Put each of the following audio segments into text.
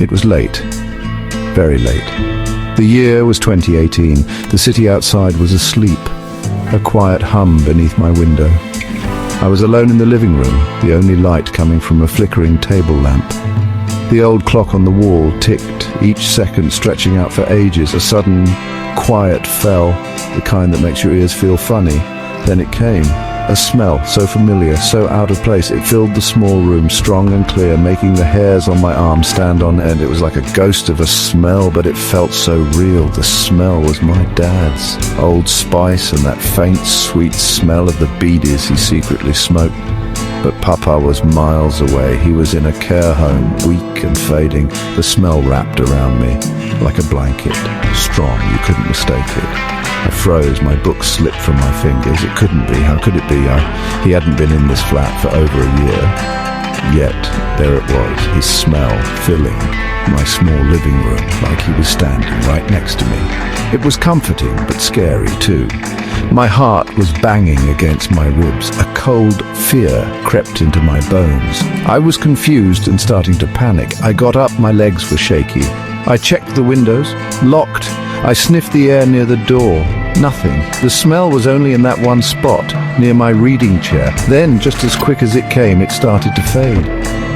It was late, very late. The year was 2018. The city outside was asleep, a quiet hum beneath my window. I was alone in the living room, the only light coming from a flickering table lamp. The old clock on the wall ticked, each second stretching out for ages. A sudden quiet fell, the kind that makes your ears feel funny. Then it came. A smell, so familiar, so out of place. It filled the small room, strong and clear, making the hairs on my arm stand on end. It was like a ghost of a smell, but it felt so real. The smell was my dad's. Old Spice and that faint, sweet smell of the beedies he secretly smoked. But Papa was miles away. He was in a care home, weak and fading. The smell wrapped around me like a blanket, strong, you couldn't mistake it. I froze, my book slipped from my fingers. It couldn't be, how could it be? He hadn't been in this flat for over a year. Yet, there it was, his smell filling my small living room, like he was standing right next to me. It was comforting, but scary too. My heart was banging against my ribs. A cold fear crept into my bones. I was confused and starting to panic. I got up, my legs were shaky. I checked the windows, locked. I sniffed the air near the door. Nothing. The smell was only in that one spot, near my reading chair. Then, just as quick as it came, it started to fade.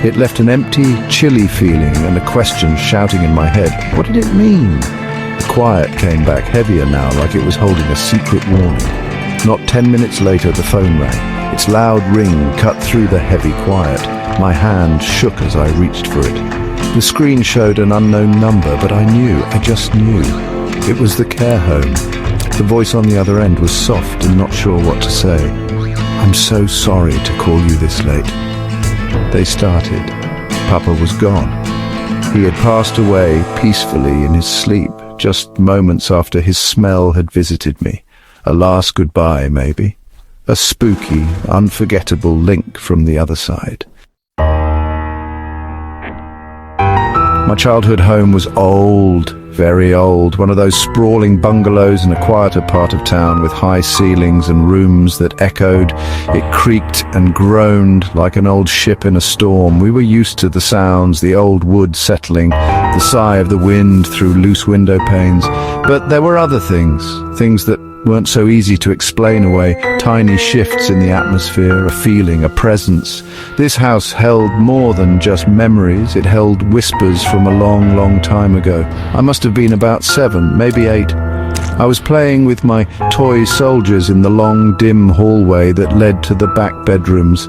It left an empty, chilly feeling and a question shouting in my head. What did it mean? The quiet came back heavier now, like it was holding a secret warning. Not 10 minutes later, the phone rang. Its loud ring cut through the heavy quiet. My hand shook as I reached for it. The screen showed an unknown number, but I knew, I just knew. It was the care home. The voice on the other end was soft and not sure what to say. I'm so sorry to call you this late. They started. Papa was gone. He had passed away peacefully in his sleep, just moments after his smell had visited me. A last goodbye, maybe. A spooky, unforgettable link from the other side. My childhood home was old, very old, one of those sprawling bungalows in a quieter part of town with high ceilings and rooms that echoed. It creaked and groaned like an old ship in a storm. We were used to the sounds, the old wood settling, the sigh of the wind through loose window panes. But there were other things that weren't so easy to explain away, tiny shifts in the atmosphere, a feeling, a presence. This house held more than just memories, it held whispers from a long, long time ago. I must have been about 7, maybe 8. I was playing with my toy soldiers in the long, dim hallway that led to the back bedrooms.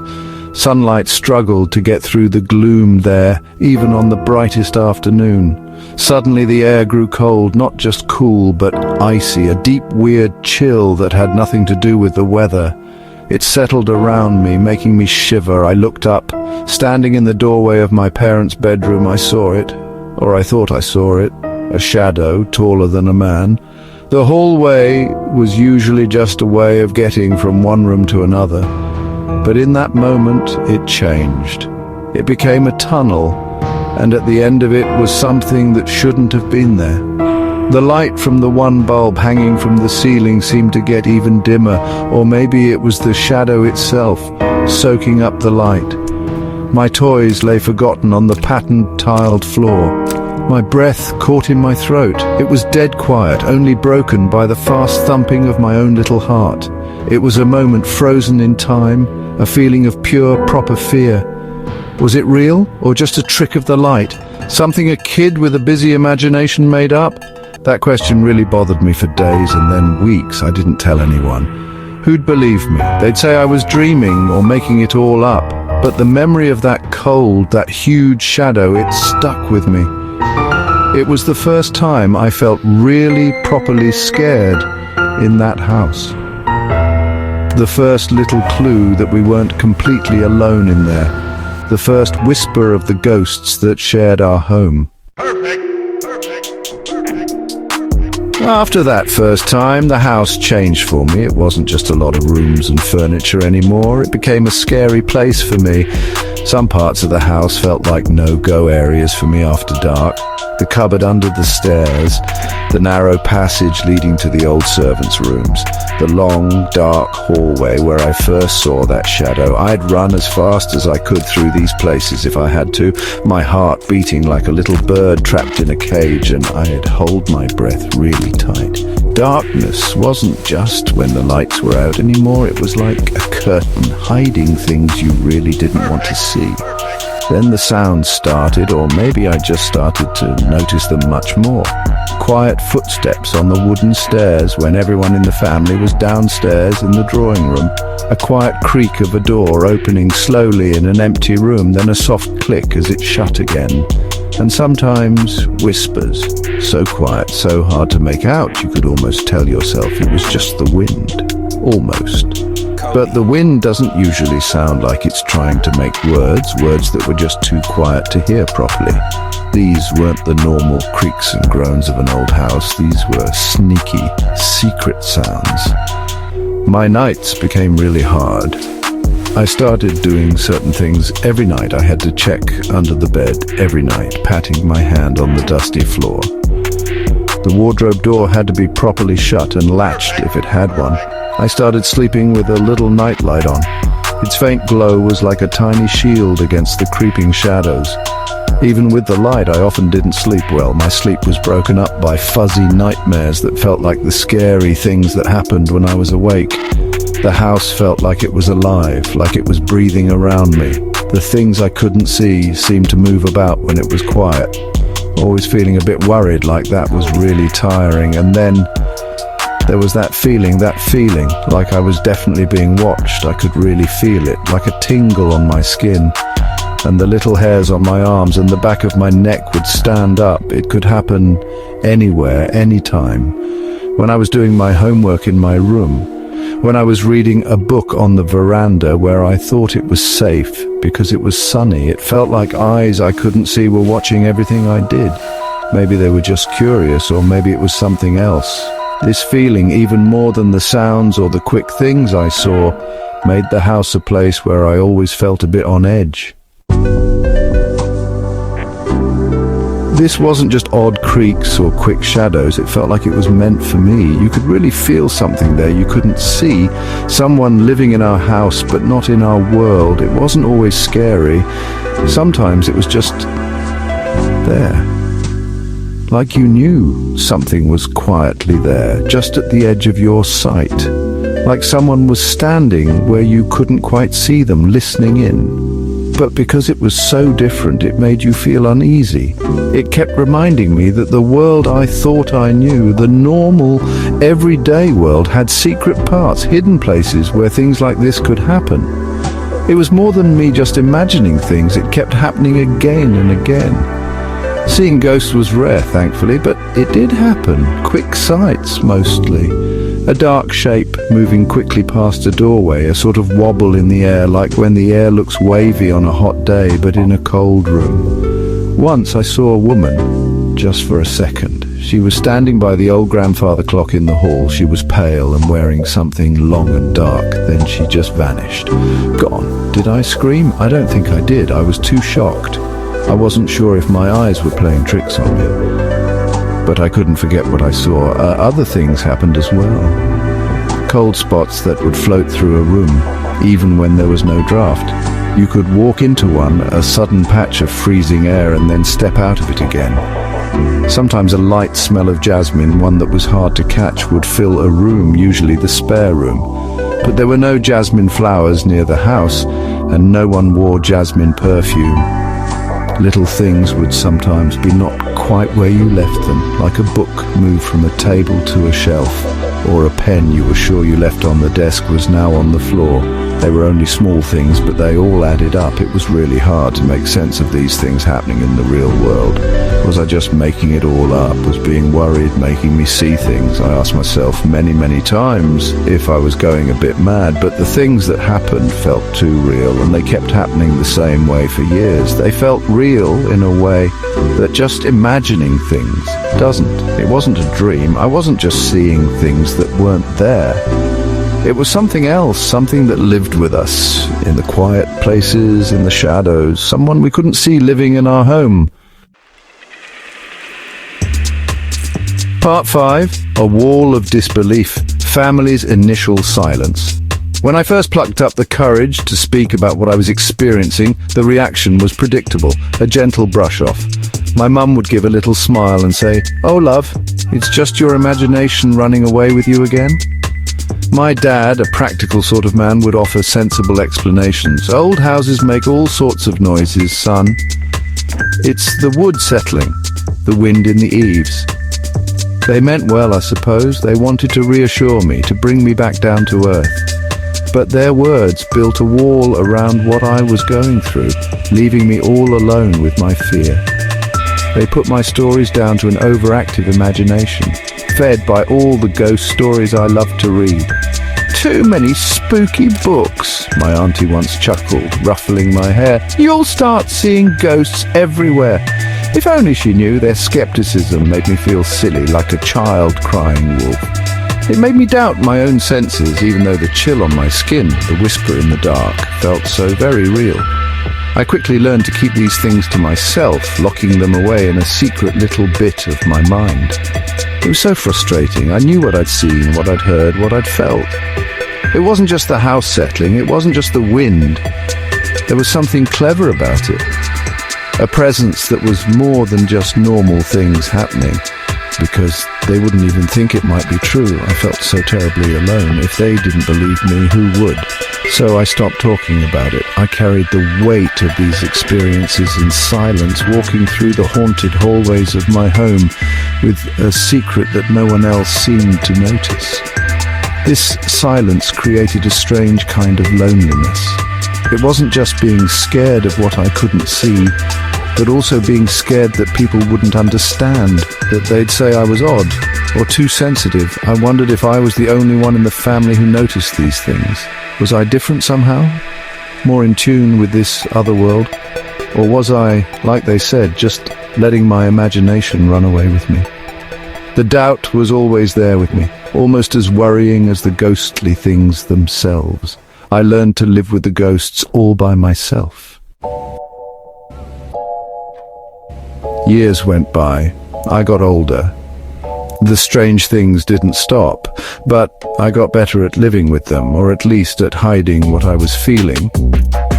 Sunlight struggled to get through the gloom there, even on the brightest afternoon. Suddenly the air grew cold, not just cool, but icy, a deep, weird chill that had nothing to do with the weather. It settled around me, making me shiver. I looked up. Standing in the doorway of my parents' bedroom, I saw it, or I thought I saw it, a shadow taller than a man. The hallway was usually just a way of getting from one room to another. But in that moment, it changed. It became a tunnel, and at the end of it was something that shouldn't have been there. The light from the one bulb hanging from the ceiling seemed to get even dimmer, or maybe it was the shadow itself, soaking up the light. My toys lay forgotten on the patterned tiled floor. My breath caught in my throat. It was dead quiet, only broken by the fast thumping of my own little heart. It was a moment frozen in time, a feeling of pure, proper fear. Was it real, or just a trick of the light? Something a kid with a busy imagination made up? That question really bothered me for days and then weeks. I didn't tell anyone. Who'd believe me? They'd say I was dreaming or making it all up. But the memory of that cold, that huge shadow, it stuck with me. It was the first time I felt really properly scared in that house. The first little clue that we weren't completely alone in there. The first whisper of the ghosts that shared our home. After that first time, the house changed for me. It wasn't just a lot of rooms and furniture anymore. It became a scary place for me. Some parts of the house felt like no-go areas for me after dark. The cupboard under the stairs, the narrow passage leading to the old servants' rooms, the long, dark hallway where I first saw that shadow. I'd run as fast as I could through these places if I had to, my heart beating like a little bird trapped in a cage, and I'd hold my breath really tight. Darkness wasn't just when the lights were out anymore. It was like a curtain hiding things you really didn't want to see. Then the sounds started, or maybe I just started to notice them much more. Quiet footsteps on the wooden stairs when everyone in the family was downstairs in the drawing room. A quiet creak of a door opening slowly in an empty room, then a soft click as it shut again. And sometimes whispers, so quiet, so hard to make out, you could almost tell yourself it was just the wind. Almost. But the wind doesn't usually sound like it's trying to make words that were just too quiet to hear properly. These weren't the normal creaks and groans of an old house. These were sneaky, secret sounds. My nights became really hard. I started doing certain things every night. I had to check under the bed every night, patting my hand on the dusty floor. The wardrobe door had to be properly shut and latched if it had one. I started sleeping with a little nightlight on. Its faint glow was like a tiny shield against the creeping shadows. Even with the light, I often didn't sleep well. My sleep was broken up by fuzzy nightmares that felt like the scary things that happened when I was awake. The house felt like it was alive, like it was breathing around me. The things I couldn't see seemed to move about when it was quiet. Always feeling a bit worried, like that was really tiring. And then there was that feeling, like I was definitely being watched. I could really feel it, like a tingle on my skin. And the little hairs on my arms and the back of my neck would stand up. It could happen anywhere, anytime. When I was doing my homework in my room, when I was reading a book on the veranda where I thought it was safe because it was sunny, it felt like eyes I couldn't see were watching everything I did. Maybe they were just curious, or maybe it was something else. This feeling, even more than the sounds or the quick things I saw, made the house a place where I always felt a bit on edge. This wasn't just odd creaks or quick shadows. It felt like it was meant for me. You could really feel something there you couldn't see. Someone living in our house, but not in our world. It wasn't always scary. Sometimes it was just there. Like you knew something was quietly there, just at the edge of your sight. Like someone was standing where you couldn't quite see them, listening in. But because it was so different, it made you feel uneasy. It kept reminding me that the world I thought I knew, the normal, everyday world, had secret parts, hidden places where things like this could happen. It was more than me just imagining things. It kept happening again and again. Seeing ghosts was rare, thankfully, but it did happen. Quick sights, mostly. A dark shape moving quickly past a doorway, a sort of wobble in the air, like when the air looks wavy on a hot day, but in a cold room. Once I saw a woman, just for a second. She was standing by the old grandfather clock in the hall. She was pale and wearing something long and dark. Then she just vanished. Gone. Did I scream? I don't think I did. I was too shocked. I wasn't sure if my eyes were playing tricks on me. But I couldn't forget what I saw. Other things happened as well. Cold spots that would float through a room, even when there was no draft. You could walk into one, a sudden patch of freezing air, and then step out of it again. Sometimes a light smell of jasmine, one that was hard to catch, would fill a room, usually the spare room. But there were no jasmine flowers near the house, and no one wore jasmine perfume. Little things would sometimes be not quite where you left them, like a book moved from a table to a shelf, or a pen you were sure you left on the desk was now on the floor. They were only small things, but they all added up. It was really hard to make sense of these things happening in the real world. Was I just making it all up? Was being worried making me see things? I asked myself many, many times if I was going a bit mad, but the things that happened felt too real, and they kept happening the same way for years. They felt real in a way that just imagining things doesn't. It wasn't a dream. I wasn't just seeing things that weren't there. It was something else, something that lived with us, in the quiet places, in the shadows, someone we couldn't see living in our home. Part 5. A Wall of Disbelief. Family's Initial Silence. When I first plucked up the courage to speak about what I was experiencing, the reaction was predictable, a gentle brush-off. My mum would give a little smile and say, "Oh, love, it's just your imagination running away with you again." My dad, a practical sort of man, would offer sensible explanations. "Old houses make all sorts of noises, son. It's the wood settling, the wind in the eaves." They meant well, I suppose. They wanted to reassure me, to bring me back down to earth. But their words built a wall around what I was going through, leaving me all alone with my fear. They put my stories down to an overactive imagination, fed by all the ghost stories I loved to read. "Too many spooky books," my auntie once chuckled, ruffling my hair. "You'll start seeing ghosts everywhere." If only she knew, their skepticism made me feel silly, like a child crying wolf. It made me doubt my own senses, even though the chill on my skin, the whisper in the dark, felt so very real. I quickly learned to keep these things to myself, locking them away in a secret little bit of my mind. It was so frustrating. I knew what I'd seen, what I'd heard, what I'd felt. It wasn't just the house settling, it wasn't just the wind. There was something clever about it. A presence that was more than just normal things happening, because they wouldn't even think it might be true. I felt so terribly alone. If they didn't believe me, who would? So I stopped talking about it. I carried the weight of these experiences in silence, walking through the haunted hallways of my home with a secret that no one else seemed to notice. This silence created a strange kind of loneliness. It wasn't just being scared of what I couldn't see, but also being scared that people wouldn't understand, that they'd say I was odd or too sensitive. I wondered if I was the only one in the family who noticed these things. Was I different somehow? More in tune with this other world? Or was I, like they said, just letting my imagination run away with me? The doubt was always there with me, almost as worrying as the ghostly things themselves. I learned to live with the ghosts all by myself. Years went by. I got older. The strange things didn't stop, but I got better at living with them, or at least at hiding what I was feeling.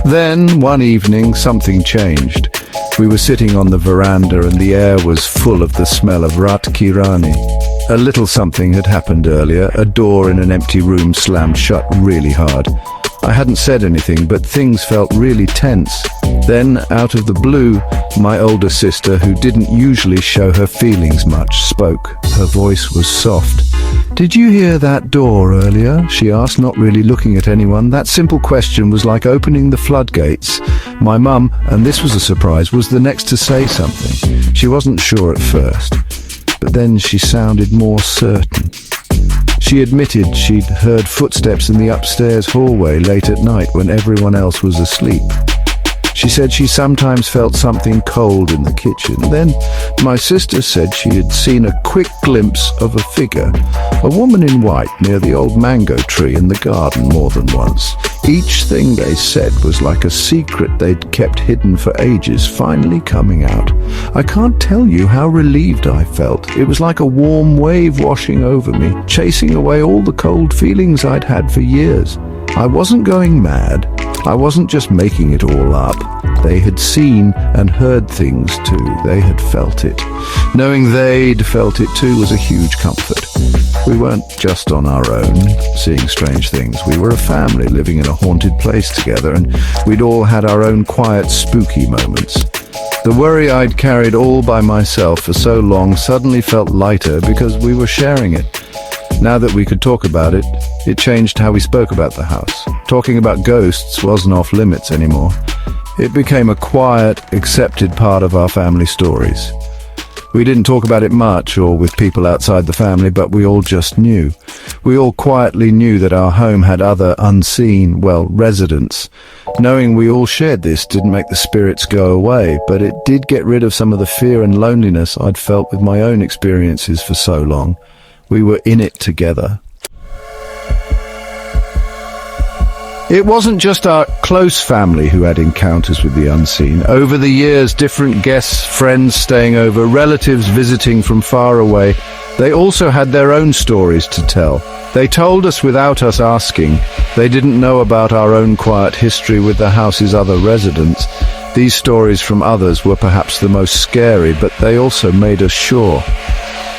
Then, one evening, something changed. We were sitting on the veranda and the air was full of the smell of rat kirani. A little something had happened earlier. A door in an empty room slammed shut really hard. I hadn't said anything, but things felt really tense. Then, out of the blue, my older sister, who didn't usually show her feelings much, spoke. Her voice was soft. "Did you hear that door earlier?" she asked, not really looking at anyone. That simple question was like opening the floodgates. My mum, and this was a surprise, was the next to say something. She wasn't sure at first, but then she sounded more certain. She admitted she'd heard footsteps in the upstairs hallway late at night when everyone else was asleep. She said she sometimes felt something cold in the kitchen. Then my sister said she had seen a quick glimpse of a figure, a woman in white near the old mango tree in the garden more than once. Each thing they said was like a secret they'd kept hidden for ages, finally coming out. I can't tell you how relieved I felt. It was like a warm wave washing over me, chasing away all the cold feelings I'd had for years. I wasn't going mad. I wasn't just making it all up. They had seen and heard things too. They had felt it. Knowing they'd felt it too was a huge comfort. We weren't just on our own, seeing strange things. We were a family living in a haunted place together, and we'd all had our own quiet, spooky moments. The worry I'd carried all by myself for so long suddenly felt lighter because we were sharing it. Now that we could talk about it, it changed how we spoke about the house. Talking about ghosts wasn't off limits anymore. It became a quiet, accepted part of our family stories. We didn't talk about it much or with people outside the family, but we all just knew. We all quietly knew that our home had other unseen, residents. Knowing we all shared this didn't make the spirits go away, but it did get rid of some of the fear and loneliness I'd felt with my own experiences for so long. We were in it together. It wasn't just our close family who had encounters with the unseen. Over the years, different guests, friends staying over, relatives visiting from far away, they also had their own stories to tell. They told us without us asking. They didn't know about our own quiet history with the house's other residents. These stories from others were perhaps the most scary, but they also made us sure.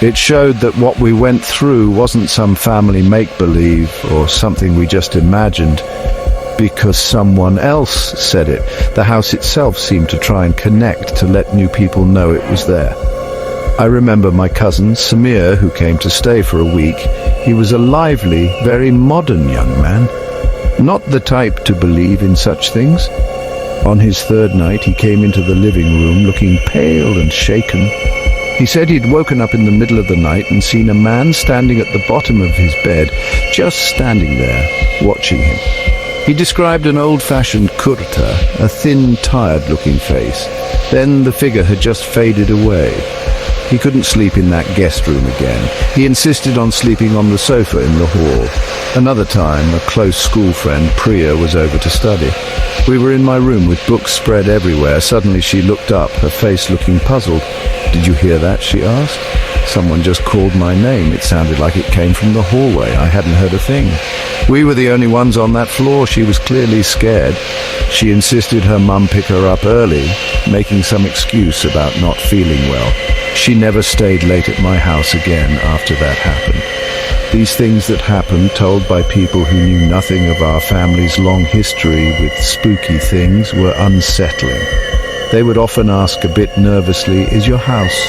It showed that what we went through wasn't some family make-believe or something we just imagined because someone else said it. The house itself seemed to try and connect to let new people know it was there. I remember my cousin, Samir, who came to stay for a week. He was a lively, very modern young man. Not the type to believe in such things. On his third night, he came into the living room looking pale and shaken. He said he'd woken up in the middle of the night and seen a man standing at the bottom of his bed, just standing there, watching him. He described an old-fashioned kurta, a thin, tired-looking face. Then the figure had just faded away. He couldn't sleep in that guest room again. He insisted on sleeping on the sofa in the hall. Another time, a close school friend, Priya, was over to study. We were in my room with books spread everywhere. Suddenly she looked up, her face looking puzzled. "Did you hear that?" she asked. Someone just called my name. It sounded like it came from the hallway. I hadn't heard a thing. We were the only ones on that floor. She was clearly scared. She insisted her mum pick her up early, making some excuse about not feeling well. She never stayed late at my house again after that happened. These things that happened, told by people who knew nothing of our family's long history with spooky things, were unsettling. They would often ask a bit nervously, "Is your house,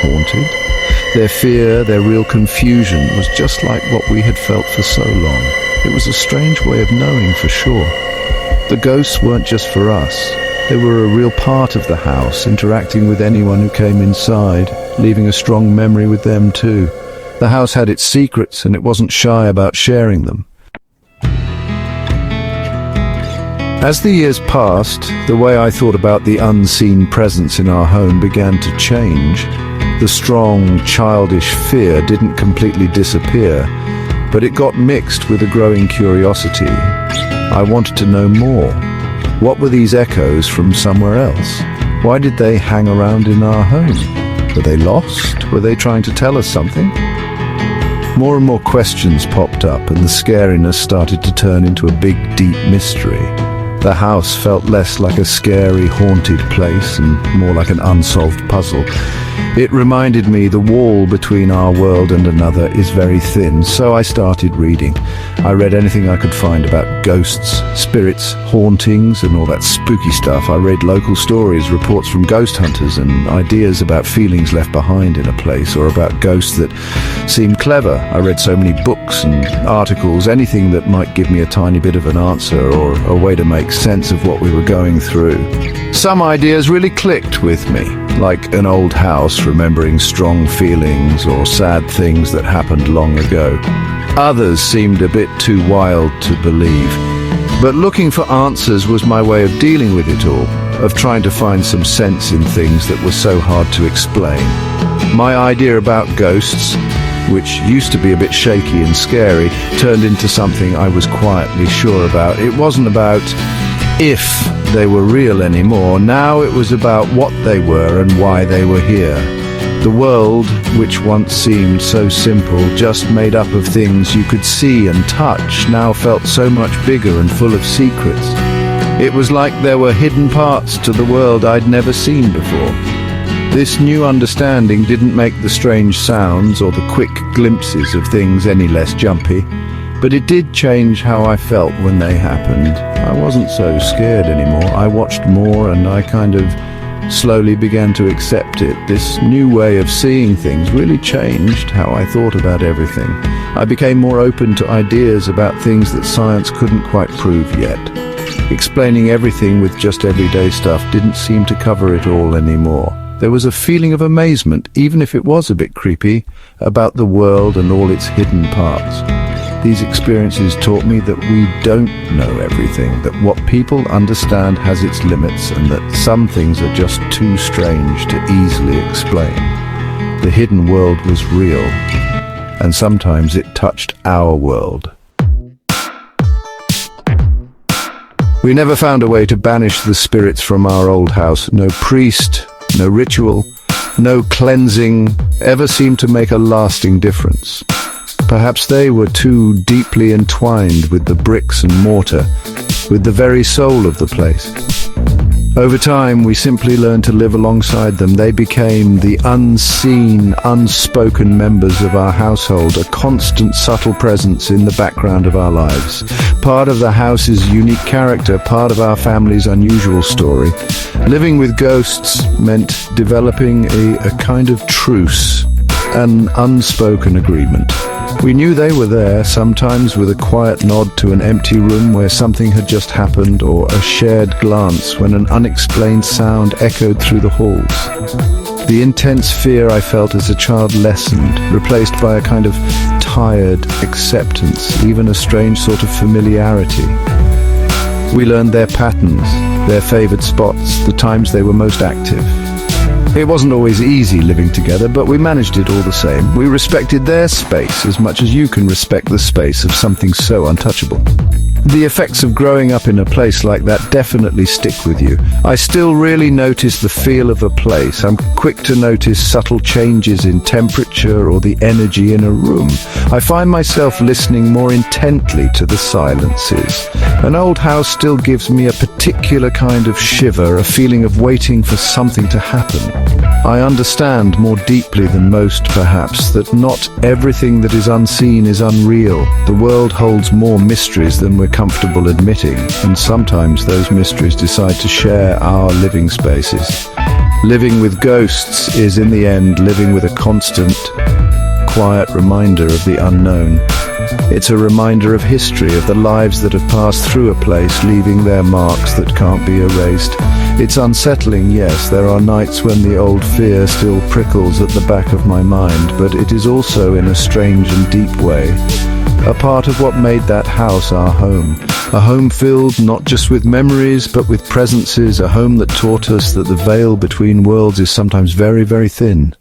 haunted?" Their fear, their real confusion was just like what we had felt for so long. It was a strange way of knowing for sure. The ghosts weren't just for us. They were a real part of the house, interacting with anyone who came inside, leaving a strong memory with them too. The house had its secrets, and it wasn't shy about sharing them. As the years passed, the way I thought about the unseen presence in our home began to change. The strong, childish fear didn't completely disappear, but it got mixed with a growing curiosity. I wanted to know more. What were these echoes from somewhere else? Why did they hang around in our home? Were they lost? Were they trying to tell us something? More and more questions popped up, and the scariness started to turn into a big, deep mystery. The house felt less like a scary, haunted place and more like an unsolved puzzle. It reminded me the wall between our world and another is very thin, so I started reading. I read anything I could find about ghosts, spirits, hauntings, and all that spooky stuff. I read local stories, reports from ghost hunters, and ideas about feelings left behind in a place, or about ghosts that seemed clever. I read so many books and articles, anything that might give me a tiny bit of an answer or a way to make sense of what we were going through. Some ideas really clicked with me, like an old house remembering strong feelings or sad things that happened long ago. Others seemed a bit too wild to believe. But looking for answers was my way of dealing with it all, of trying to find some sense in things that were so hard to explain. My idea about ghosts, which used to be a bit shaky and scary, turned into something I was quietly sure about. It wasn't about if they were real anymore. Now it was about what they were and why they were here. The world, which once seemed so simple, just made up of things you could see and touch, now felt so much bigger and full of secrets. It was like there were hidden parts to the world I'd never seen before. This new understanding didn't make the strange sounds or the quick glimpses of things any less jumpy, but it did change how I felt when they happened. I wasn't so scared anymore. I watched more, and I kind of slowly began to accept it. This new way of seeing things really changed how I thought about everything. I became more open to ideas about things that science couldn't quite prove yet. Explaining everything with just everyday stuff didn't seem to cover it all anymore. There was a feeling of amazement, even if it was a bit creepy, about the world and all its hidden parts. These experiences taught me that we don't know everything, that what people understand has its limits, and that some things are just too strange to easily explain. The hidden world was real, and sometimes it touched our world. We never found a way to banish the spirits from our old house. No priest, no ritual, no cleansing ever seemed to make a lasting difference. Perhaps they were too deeply entwined with the bricks and mortar, with the very soul of the place. Over time, we simply learned to live alongside them. They became the unseen, unspoken members of our household, a constant, subtle presence in the background of our lives. Part of the house's unique character, part of our family's unusual story. Living with ghosts meant developing a kind of truce, an unspoken agreement. We knew they were there, sometimes with a quiet nod to an empty room where something had just happened, or a shared glance when an unexplained sound echoed through the halls. The intense fear I felt as a child lessened, replaced by a kind of tired acceptance, even a strange sort of familiarity. We learned their patterns, their favored spots, the times they were most active. It wasn't always easy living together, but we managed it all the same. We respected their space as much as you can respect the space of something so untouchable. The effects of growing up in a place like that definitely stick with you. I still really notice the feel of a place. I'm quick to notice subtle changes in temperature or the energy in a room. I find myself listening more intently to the silences. An old house still gives me a particular kind of shiver, a feeling of waiting for something to happen. I understand more deeply than most, perhaps, that not everything that is unseen is unreal. The world holds more mysteries than we're comfortable admitting, and sometimes those mysteries decide to share our living spaces. Living with ghosts is, in the end, living with a constant, quiet reminder of the unknown. It's a reminder of history, of the lives that have passed through a place, leaving their marks that can't be erased. It's unsettling, yes, there are nights when the old fear still prickles at the back of my mind, but it is also, in a strange and deep way, a part of what made that house our home. A home filled not just with memories, but with presences, a home that taught us that the veil between worlds is sometimes very, very thin.